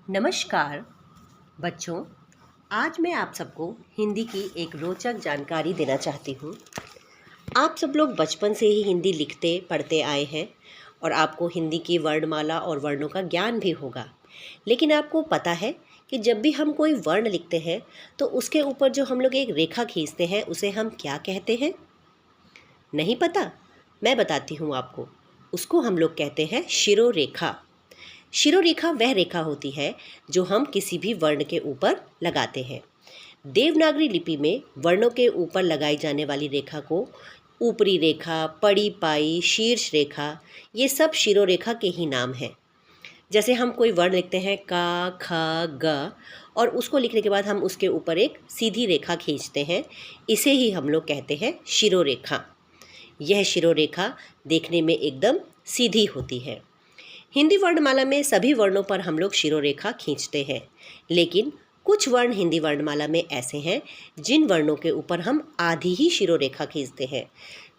नमस्कार बच्चों, आज मैं आप सबको हिंदी की एक रोचक जानकारी देना चाहती हूँ। आप सब लोग बचपन से ही हिंदी लिखते पढ़ते आए हैं और आपको हिंदी की वर्णमाला और वर्णों का ज्ञान भी होगा। लेकिन आपको पता है कि जब भी हम कोई वर्ण लिखते हैं तो उसके ऊपर जो हम लोग एक रेखा खींचते हैं उसे हम क्या कहते हैं? नहीं पता? मैं बताती हूँ आपको। उसको हम लोग कहते हैं शिरोरेखा। शिरोरेखा वह रेखा होती है जो हम किसी भी वर्ण के ऊपर लगाते हैं। देवनागरी लिपि में वर्णों के ऊपर लगाई जाने वाली रेखा को ऊपरी रेखा, पड़ी पाई, शीर्ष रेखा, ये सब शिरोरेखा के ही नाम हैं। जैसे हम कोई वर्ण लिखते हैं का, ख, ग और उसको लिखने के बाद हम उसके ऊपर एक सीधी रेखा खींचते हैं, इसे ही हम लोग कहते हैं शिरोरेखा। यह शिरोरेखा देखने में एकदम सीधी होती है। हिंदी वर्णमाला में सभी वर्णों पर हम लोग शिरोरेखा खींचते हैं, लेकिन कुछ वर्ण हिंदी वर्णमाला में ऐसे हैं जिन वर्णों के ऊपर हम आधी ही शिरोरेखा खींचते हैं।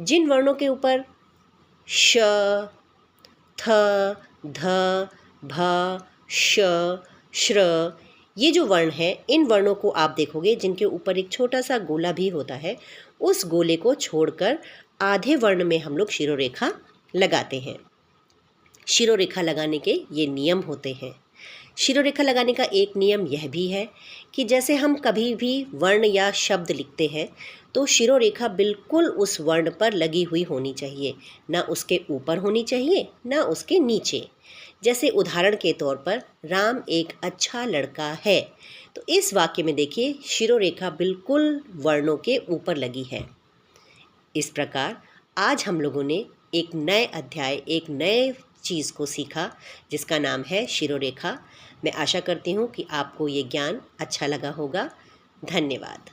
जिन वर्णों के ऊपर श, थ, ध, भ, श, श्र, ये जो वर्ण हैं, इन वर्णों को आप देखोगे जिनके ऊपर एक छोटा सा गोला भी होता है, उस गोले को छोड़कर आधे वर्ण में हम लोग शिरोरेखा लगाते हैं। शिरोरेखा लगाने के ये नियम होते हैं। शिरोरेखा लगाने का एक नियम यह भी है कि जैसे हम कभी भी वर्ण या शब्द लिखते हैं तो शिरोरेखा बिल्कुल उस वर्ण पर लगी हुई होनी चाहिए, ना उसके ऊपर होनी चाहिए ना उसके नीचे। जैसे उदाहरण के तौर पर राम एक अच्छा लड़का है, तो इस वाक्य में देखिए शिरोरेखा बिल्कुल वर्णों के ऊपर लगी है। इस प्रकार आज हम लोगों ने एक नए अध्याय, एक नए चीज़ को सीखा जिसका नाम है शिरोरेखा। मैं आशा करती हूँ कि आपको ये ज्ञान अच्छा लगा होगा। धन्यवाद।